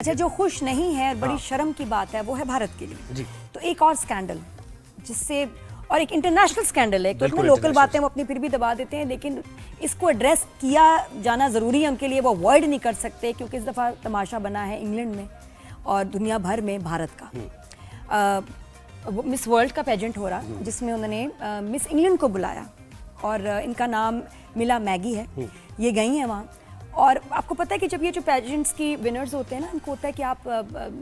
अच्छा, जो खुश नहीं है, बड़ी शर्म की बात है, वो है भारत के लिए जी। तो एक और स्कैंडल जिससे, और एक इंटरनेशनल स्कैंडल है, तो बिल्कुल लोकल international। बातें वो अपनी फिर भी दबा देते हैं, लेकिन इसको एड्रेस किया जाना ज़रूरी है उनके लिए। वो अवॉइड नहीं कर सकते क्योंकि इस दफ़ा तमाशा बना है इंग्लैंड में और दुनिया भर में भारत का। मिस वर्ल्ड का पेजेंट हो रहा जिसमें उन्होंने मिस इंग्लैंड को बुलाया और इनका नाम मिला मैगी है। ये गई हैं वहाँ, और आपको पता है कि जब ये जो पेजेंट्स की विनर्स होते हैं ना, इनको होता है कि आप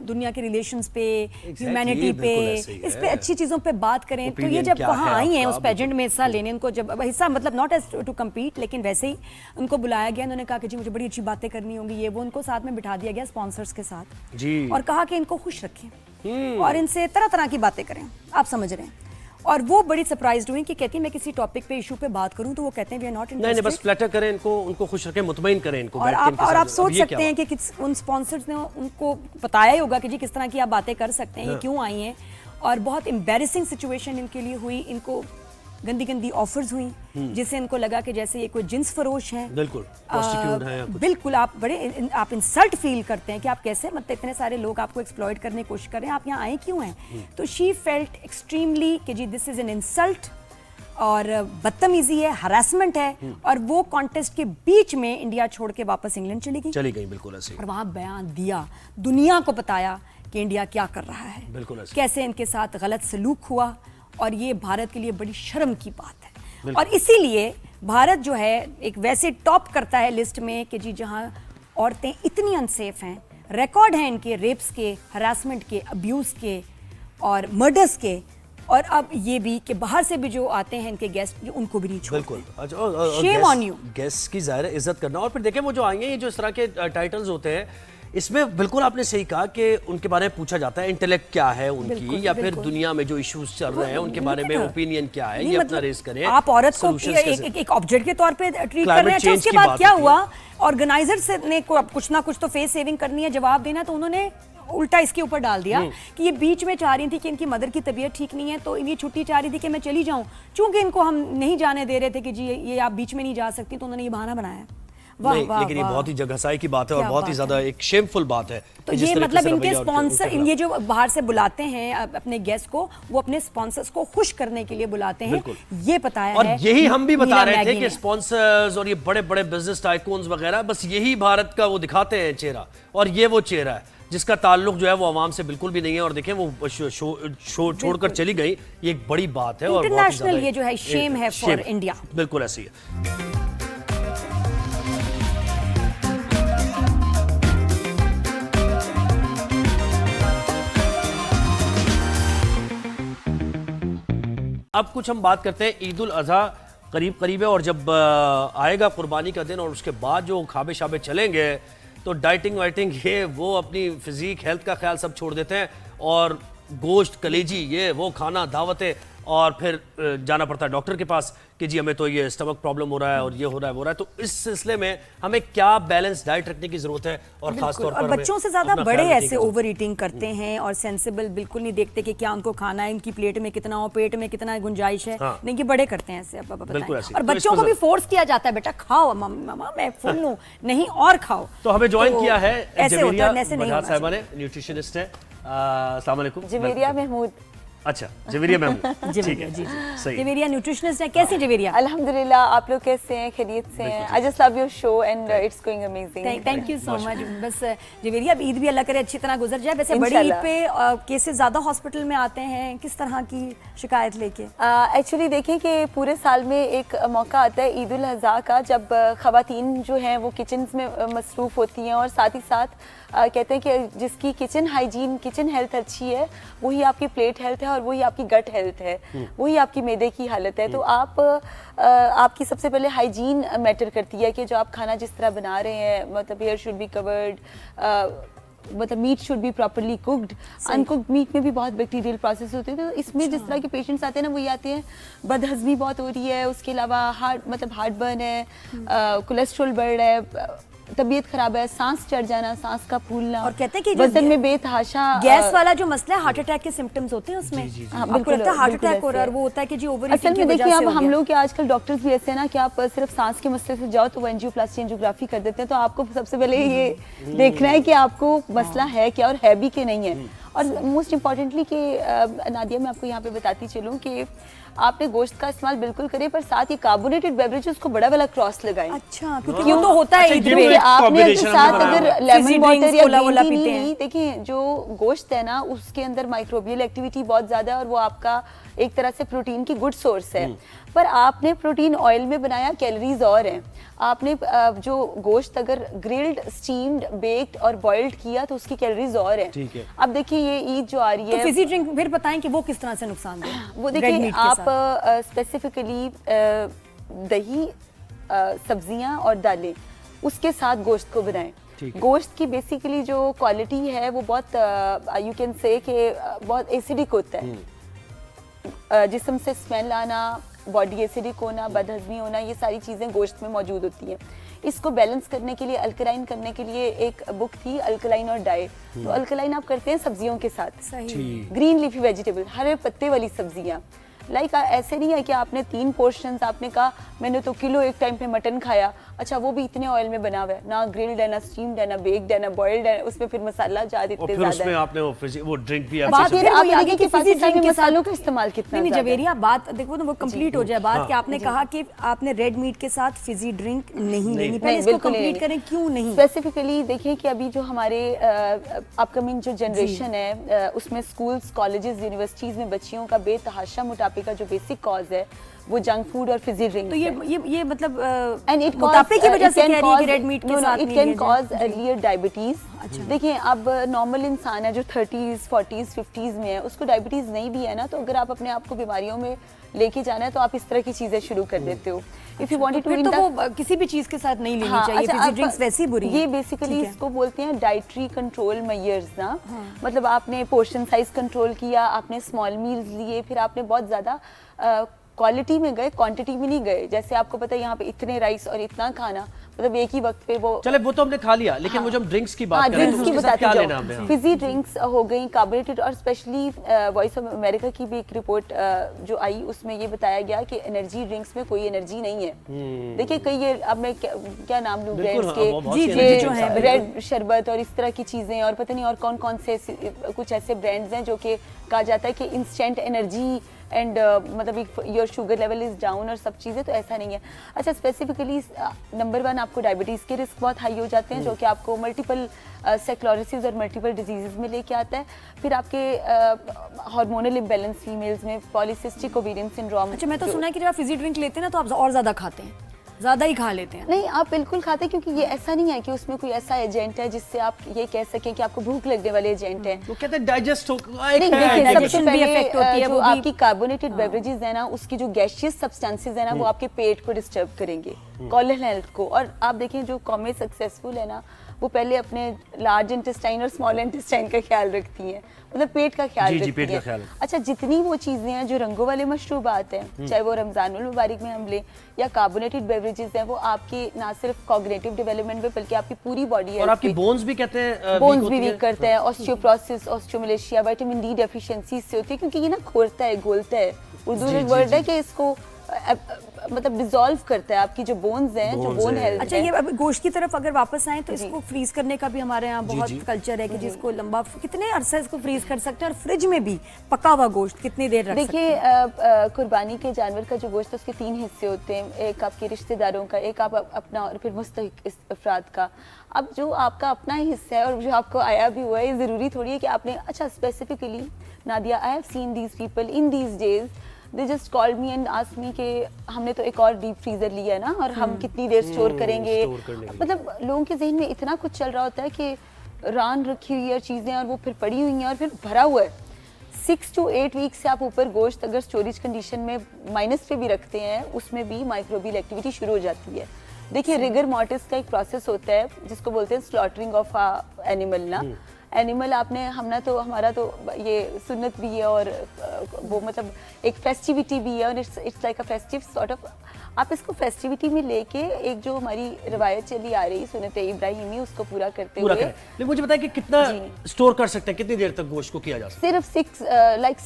दुनिया के रिलेशंस पे, ह्यूमैनिटी पे, इस पे अच्छी चीज़ों पे बात करें। तो ये जब वहाँ आई हैं उस पेजेंट में हिस्सा लेने, उनको जब हिस्सा मतलब नॉट एज टू कम्पीट, लेकिन वैसे ही उनको बुलाया गया। उन्होंने कहा कि जी मुझे बड़ी अच्छी बातें करनी होंगी, ये वो उनको साथ में बिठा दिया गया स्पॉन्सर्स के साथ जी। और कहा कि इनको खुश रखें और इनसे तरह तरह की बातें करें, आप समझ रहे हैं। और वो बड़ी सरप्राइज्ड हुई कि कहती है मैं किसी टॉपिक पे, इशू पे बात करूं तो वो कहते हैं वी आर नॉट इंटरेस्टेड। नहीं, बस फ्लैटर करें इनको, उनको खुश रखें, मुतमईन करें इनको। और आप सोच सकते हैं कि उन स्पॉन्सर्स ने उनको बताया ही होगा कि जी किस तरह की आप बातें कर सकते हैं, ये क्यों आई हैं। और बहुत एम्बैरेसिंग सिचुएशन इनके लिए हुई, इनको गंदी गंदी ऑफर्स हुई जिससे इनको लगा कि जैसे ये कोई जिन्स फरोश हैं। बिल्कुल प्रोस्टिट्यूट हैं या कुछ। बिल्कुल, आप इंसल्ट फील करते हैं कि आप कैसे, मतलब इतने सारे लोग आपको एक्सप्लॉइट करने की कोशिश कर रहे हैं, आप यहाँ आए क्यों हैं। तो शी फेल्ट एक्सट्रीमली कि जी दिस इज एन इंसल्ट और बदतमीजी है, हरासमेंट है। और वो कॉन्टेस्ट के बीच में इंडिया छोड़ के वापस इंग्लैंड चली गई। बिल्कुल ऐसे। और वहाँ बयान दिया, दुनिया को बताया कि इंडिया क्या कर रहा है, बिल्कुल ऐसे। कैसे इनके साथ गलत सलूक हुआ, और ये भारत के लिए बड़ी शर्म की बात है। और इसीलिए भारत जो है एक वैसे टॉप करता है लिस्ट में कि जी जहाँ औरतें इतनी अनसेफ हैं, रिकॉर्ड हैं इनके रेप्स के, हरासमेंट के, अब्यूज़ के और मर्डर्स के। और अब ये भी कि बाहर से भी जो आते हैं इनके गेस्ट, जो उनको भी नहीं छोड़ते। बिल्कुल। Shame on you। गेस्ट की ज़ाहिर इज्जत करना। और फिर देखें वो जो आएंगे, ये जो इस तरह के टाइटल्स होते हैं, इसमें बिल्कुल आपने सही कहा कि उनके बारे में पूछा जाता है इंटेलेक्ट क्या है उनकी, या फिर दुनिया में जो इश्यूज चल रहे हैं उनके बारे में ओपिनियन क्या है, ये अपना रेज करें। आप औरत को एक ऑब्जेक्ट के तौर पे ट्रीट कर रहे हैं। अच्छा, उसके बाद क्या हुआ, ऑर्गेनाइजर ने कुछ ना कुछ तो फेस सेविंग करनी है, जवाब देना, तो उन्होंने उल्टा इसके ऊपर डाल दिया कि ये बीच में चाह रही थी कि इनकी मदर की तबीयत ठीक नहीं है, तो ये छुट्टी चाह रही थी कि मैं चली जाऊं, चूंकि इनको हम नहीं जाने दे रहे थे कि जी ये आप बीच में नहीं जा सकती, तो उन्होंने ये बहाना बनाया। लेकिन ये बहुत ही जगहसाई की बात है और बहुत ही ज्यादा एक शेमफुल बात है। तो ये मतलब इनके स्पॉन्सर, ये जो बाहर से बुलाते हैं अपने गेस्ट को, वो अपने स्पॉन्सर्स को खुश करने के लिए बुलाते हैं, ये बताया और है। यही हम भी बता रहे थे कि स्पॉन्सर्स और ये बड़े बड़े बिजनेस टाइकून्स वगैरह, बस यही भारत का वो दिखाते हैं चेहरा, और ये वो चेहरा है जिसका ताल्लुक जो है वो आवाम से बिल्कुल भी नहीं है। और देखें वो छोड़कर चली गई, ये एक बड़ी बात है। और इंटरनेशनल ये जो है शेम है फॉर इंडिया। बिल्कुल ऐसी है। अब कुछ हम बात करते हैं, ईद उल अज़हा करीब है, और जब आएगा कुर्बानी का दिन और उसके बाद जो खाबे शाबे चलेंगे, तो डाइटिंग वाइटिंग ये वो अपनी फिजिक हेल्थ का ख्याल सब छोड़ देते हैं, और गोश्त कलेजी ये वो खाना, दावतें, और फिर जाना पड़ता है डॉक्टर के पास कि जी हमें तो ये स्टमक प्रॉब्लम हो रहा है और ये हो रहा है वो रहा है। तो इस सिलसिले में हमें क्या बैलेंस डाइट रखने की जरूरत है, और खास तौर पर और बच्चों से ज्यादा बड़े ऐसे ओवर ईटिंग करते हैं और सेंसिबल बिल्कुल नहीं देखते कि क्या उनको खाना है, इनकी प्लेट में कितना हो, पेट में कितना गुंजाइश है। नहीं, कि बड़े करते हैं ऐसे, और बच्चों को भी फोर्स किया जाता है, बेटा खाओ मम्मा, मैं फुल हूं, नहीं और खाओ। तो हमें ज्वाइन किया है जवेरिया साहिबा ने, न्यूट्रिशनिस्ट है। अस्सलाम वालेकुम। जवेरिया महमूद। अच्छा, जवेरिया महमूद, ठीक है, सही। जवेरिया न्यूट्रिशनिस्ट है। कैसी जवेरिया? अल्हम्दुलिल्लाह, आप लोग कैसे हैं? खैरियत से हैं? I just love your show and it's going amazing. Thank you so much. बस जवेरिया, अब ईद भी अल्लाह करे अच्छी तरह गुजर जाए। वैसे बड़ी ईद पे केसेस ज्यादा हॉस्पिटल में आते हैं, किस तरह की शिकायत लेके? एक्चुअली देखिए कि पूरे साल में एक मौका आता है ईद उल अज़हा का, जब ख़वातीन जो हैं वो किचन में मसरूफ़ होती हैं, और साथ ही साथ कहते हैं कि जिसकी किचन हाइजीन, किचन हेल्थ अच्छी है, वही आपकी प्लेट हेल्थ है, और वही आपकी गट हेल्थ है, वही आपकी मैदे की हालत है। तो आपकी सबसे पहले हाइजीन मैटर करती है कि जो आप खाना जिस तरह बना रहे हैं, मतलब हेयर शुड बी कवर्ड, मतलब meat should be properly cooked. Uncooked meat में भी बहुत बैक्टीरियल प्रोसेस होते हैं, तो इसमें जिस तरह के पेशेंट्स आते हैं ना, वही आते हैं बदहजमी बहुत हो रही है, उसके अलावा हार्ट बर्न है, कोलेस्ट्रॉल बढ़ रहा है, तबीयत खराब है, सांस चढ़ जाना, सांस का फूलना, और कहते हैं कि जो वजन में बेतहाशा गैस वाला जो मसला है, हार्ट अटैक के सिम्टम्स होते हैं उसमें। हाँ, आपको बिल्कुल, लगता है हार्ट बिल्कुल अटैक हो रहा है, ऐसे और वो होता है कि जी ओवर असल में देखिए अब हम लोग के आजकल डॉक्टर्स भी ऐसे हैं ना कि आप सिर्फ सांस के मसले से जाओ तो वो एंजियोप्लास्टी एंजियोग्राफी कर देते हैं, तो आपको सबसे पहले ये देखना है कि आपको मसला है क्या और है भी कि नहीं है। और मोस्ट इम्पॉर्टेंटली कि नादिया मैं आपको यहाँ पे बताती चलूँ कि आपने गोश्त का इस्तेमाल बिल्कुल करें, पर साथ ही कार्बोनेटेड बेवरेजेस को बड़ा वाला क्रॉस लगाएं। अच्छा, क्योंकि ये तो होता है अच्छा, ईद ये में। एक आपने उसके combination साथ हमने अगर बनाया। लेमन Fizzy वाटर drinks या कोला वोला ग्रीन टी पीते हैं। नहीं, देखिए जो गोश्त है ना उसके अंदर माइक्रोबियल एक्टिविटी बहुत ज्यादा है और वो आपका एक तरह से प्रोटीन की गुड सोर्स है। पर आपने प्रोटीन ऑयल में बनाया, कैलोरीज और हैं। आपने जो गोश्त अगर ग्रिल्ड, स्टीम्ड, बेक्ड और बॉइल्ड किया तो उसकी कैलोरीज और हैं। ठीक है। अब देखिए ये ईद जो आ रही तो है, फिजी ड्रिंक फिर बताएं कि वो किस तरह से नुकसान दे। वो देखिए आप स्पेसिफिकली दही, सब्जियां और दालें उसके साथ गोश्त को बनाएं। ठीक है। गोश्त की बेसिकली जो क्वालिटी है वो बहुत यू कैन से कि बहुत एसिडिक होता है। जिस्म से स्मेल आना, बॉडी एसिडिक होना, बदहजमी होना, ये सारी चीज़ें गोश्त में मौजूद होती हैं। इसको बैलेंस करने के लिए, अल्कलाइन करने के लिए एक बुक थी अल्कलाइन और डाइट। तो अल्कलाइन आप करते हैं सब्जियों के साथ, सही। ग्रीन लीफी वेजिटेबल, हरे पत्ते वाली सब्जियां। लाइक ऐसे नहीं है कि आपने 3 पोर्शंस, आपने कहा मैंने तो किलो एक टाइम पे मटन खाया, अच्छा वो भी इतने ऑयल में बना हुआ है, ना ग्रिल्ड है, ना स्टीम्ड है, ना बेक्ड है, ना बॉइल्ड है, उसमें फिर मसाला जाद और इतने फिर ज्यादा उसमें है। आपने वो ड्रिंक भी बात आपसे ये फिर आप वही आगे देखिए कि कि fizzy पाकिस्तान drink में के साथ- मसालों का इस्तेमाल कितना नहीं ज्यादा है। जवेरिया बात देखो ना वो कंप्लीट हो जाए बात हाँ। कि आपने कहा कि आपने रेड मीट के साथ फिजी ड्रिंक नहीं लेनी, पहले नहीं, इसको बिल्कुल कंप्लीट नहीं। करें क्यों नहीं। स्पेसिफिकली देखिए कि अभी जो हमारे अपकमिंग जो जनरेशन है उसमें स्कूल्स, कॉलेजेस, यूनिवर्सिटीज में बच्चियों का बेतहाशा मोटापे का जो बेसिक कॉज है वो जंक फूड और फिजी ड्रिंक तो ये मतलब एंड इट मोटापे की वजह से कह रही है कि रेड मीट के साथ इट नहीं कैन लिया कॉज जाए। Earlier diabetes. देखिए अब नॉर्मल इंसान है जो 30s, 40s, 50s में है, उसको डायबिटीज नहीं भी है ना, तो अगर आप अपने आप को बीमारियों में लेके जाना है तो आप इस तरह की चीजें शुरू कर देते हो। इफ यू वांटेड टू फिर तो वो किसी भी चीज के साथ नहीं लेनी चाहिए, फिजी ड्रिंक्स वैसे ही बुरी हैं। ये बेसिकली ठीक है। इसको बोलते हैं डाइटरी कंट्रोल मेजर्स ना। मतलब आपने पोर्शन साइज कंट्रोल किया, आपने स्मॉल मील्स लिए, फिर आपने बहुत ज्यादा क्वालिटी में गए, क्वांटिटी में नहीं गए। जैसे आपको पता है यहाँ पे इतने राइस और इतना खाना, मतलब एक ही वक्त पे वो चले वो तो हमने खा लिया, लेकिन वो जब ड्रिंक्स की बात कर रहे हैं ड्रिंक्स तो की उसके साथ क्या बताती लेना हमने? जाओ। हाँ। फिजी ड्रिंक्स हो गई, कार्बोनेटेड, और स्पेशली वॉइस ऑफ अमेरिका की भी एक रिपोर्ट जो आई उसमें ये बताया गया कि एनर्जी ड्रिंक्स में कोई एनर्जी नहीं है। देखिए कई ये अब मैं क्या नाम लूं बिल्कुल, ब्रांड्स हाँ, वो बहुत जी, सी जी, energy जो drinks है, आ रही रेड शरबत और इस तरह की चीजें, और पता नहीं और कौन कौन से कुछ ऐसे ब्रांड्स हैं जो कि कहा जाता है कि इंस्टेंट एनर्जी एंड मतलब your sugar level is down और सब चीज़ें, तो ऐसा नहीं है। अच्छा स्पेसिफिकली नंबर 1 आपको डायबिटीज़ के रिस्क बहुत हाई हो जाते हैं जो कि आपको मल्टीपल सेक्लोसिस और मल्टीपल डिजीज़ में लेके आता है। फिर आपके हार्मोनल इम्बैलेंस फीमेल्स में, पॉलीसिस्टिक ओवेरियन सिंड्रोम। अच्छा मैं तो सुना है कि जब आप फिजी ड्रिंक लेते हैं ना तो आप और ज्यादा खाते हैं, ज्यादा ही खा लेते हैं। नहीं, आप बिल्कुल खाते हैं क्योंकि ये ऐसा नहीं है कि उसमें कोई ऐसा एजेंट है जिससे आप ये कह सकें कि आपको भूख लगने वाले एजेंट है। वो कहते हैं डाइजेस्ट हो नहीं, देखिए सबसे digestion भी पहले affect होती है, जो वो भी- आपकी कार्बोनेटेड बेवरेजेस है ना उसकी जो गैशियस सब्सटेंसेस है ना वो आपके पेट को डिस्टर्ब करेंगे, कॉलन हेल्थ को। और आप देखें जो कौमें सक्सेसफुल है ना वो पहले अपने लार्ज इंटेस्टाइन और स्मॉल इंटेस्टाइन का ख्याल रखती हैं, मतलब पेट का ख्याल जी, रखती पेट का हैं। ख्याल। अच्छा जितनी वो चीज़ें हैं जो रंगों वाले मशरूबात हैं, चाहे वो रमज़ानुल मुबारक में हम लें या कार्बोनेटेड बेवरेजेस हैं, वो आपकी ना सिर्फ कॉग्निटिव डेवलपमेंट में बल्कि आपकी पूरी बॉडी और आपकी बोन्स भी कहते हैं बोन्स भी वीक करता है, osteoporosis, osteomalacia, vitamin D deficiency इससे होती है क्योंकि ये ना खोलता है, घोलता है। उर्दू में एक वर्ड है कि इसको मतलब डिसॉल्व करता है आपकी जो बोन्स हैं, जो बोन हेल्थ। अच्छा ये अब गोश्त की तरफ अगर वापस आए तो इसको फ्रीज करने का भी हमारे यहाँ बहुत जी। कल्चर है कि जिसको लंबा कितने अरसे इसको फ्रीज कर सकते हैं, और फ्रिज में भी पका हुआ गोश्त कितनी देर रख सकते हैं? देखिए कुर्बानी के जानवर का जो गोश्त है उसके 3 हिस्से होते हैं, एक आपके रिश्तेदारों का, एक आप अपना, और फिर मुस्तहिक अफराद का। अब जो आपका अपना ही हिस्सा है और जो आपको आया भी हुआ है, ये ज़रूरी थोड़ी है कि आपने, अच्छा specifically Nadia I have seen these people in these days, they just called me and asked me कि हमने तो एक और डीप फ्रीजर लिया है ना और हम कितनी देर स्टोर करेंगे। स्टोर करने के लिए। मतलब लोगों के जहन में इतना कुछ चल रहा होता है कि रान रखी हुई है चीज़ें और वो फिर पड़ी हुई हैं और फिर भरा हुआ है। 6 to 8 वीक से आप ऊपर गोश्त अगर स्टोरेज कंडीशन में माइनस पे भी रखते हैं उसमें भी माइक्रोबियल एक्टिविटी शुरू हो जाती है। देखिए रिगर मॉर्टिस का एक प्रोसेस होता है जिसको बोलते हैं स्लॉटरिंग ऑफ एनिमल ना। एनिमल आपने हमने तो हमारा तो ये सुन्नत भी है और वो मतलब एक फेस्टिविटी भी है और it's like a festive sort of. आप इसको फेस्टिविटी में लेके एक जो हमारी रवायत चली आ रही सुन्नत इब्राहिमी उसको पूरा करते पूरा हुए करें। लेकिन मुझे बताएं कि कितना स्टोर कर सकते हैं, कितनी देर तक गोश्त को किया जा सकता सिर्फ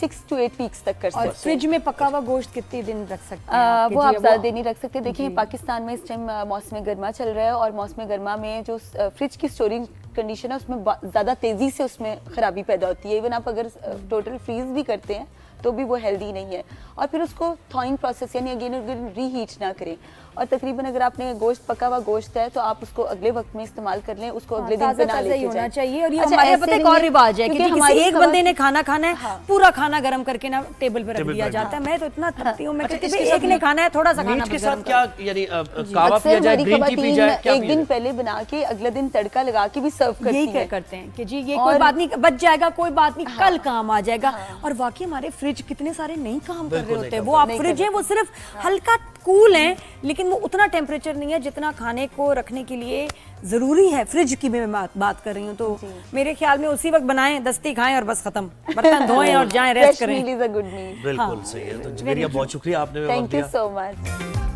6 to 8 वीक्स तक कर और सकते हैं। फ्रिज में पका हुआ गोश्त कितने दिन रख सकते हैं आप? वो कि आप जी, ज़्यादा देर नहीं रख सकते। देखिए पाकिस्तान में इस टाइम मौसम गर्मा चल रहा है और मौसम गर्मा में जो फ्रिज की स्टोरिंग कंडीशन है उसमें ज़्यादा तेज़ी से उसमें ख़राबी पैदा होती है। इवन आप अगर टोटल फ्रीज भी करते हैं तो भी वो हेल्दी नहीं है। और फिर उसको थॉइंग प्रोसेस यानी अगेन रीहीट ना करें। और तकरीबन अगर आपने गोश्त पका हुआ गोश्त है तो आप उसको अगले वक्त में इस्तेमाल कर लें, उसको अगले दिन ताज़ा बना ताज़ा ही लेके होना जाएं। चाहिए। और ये अच्छा, हमारे ऐसे पता है एक नहीं और है, रिवाज है कि क्योंकि किसी हमारी एक बंदे ने खाना खाना है, हाँ। पूरा खाना गर्म करके ना टेबल पे रख टेबल दिया पे जाता है। मैं तो इतना थकती हूँ, मैं अच्छा, कहती इसके हूँ साथ एक ने खाना है, थोड़ा सा खाना मीट के बस साथ गर्म क्या यानी कावा अक्सर पिया जाए, हमारी ग्रीन टी पी जाए, क्या एक पिया दिन जाए? पहले बना के अगले दिन तड़का लगा के भी सर्व करती यही है। क्या करते हैं कि जी ये और- कोई बात नहीं, बच जाएगा, कोई बात नहीं, कल काम आ जाएगा। और वाकई हमारे फ्रिज कितने सारे नहीं काम कर रहे बिल्कुल होते नहीं हैं। वो काम आप नहीं फ्रिज कर है वो सिर्फ हल्का कूल है, लेकिन वो उतना टेम्परेचर नहीं है जितना खाने को रखने के लिए जरूरी है। फ्रिज की मैं बात कर रही हूँ, तो मेरे ख्याल में उसी वक्त बनाएं, दस्ती खाएं और बस खत्म, बर्तन धोएं और जाएं रेस्ट फ्रेश करें। Meal is a good meal. बिल्कुल सही है। तो जवेरिया बहुत शुक्रिया, आपने हमें वक्त थैंक यू दिया। So much.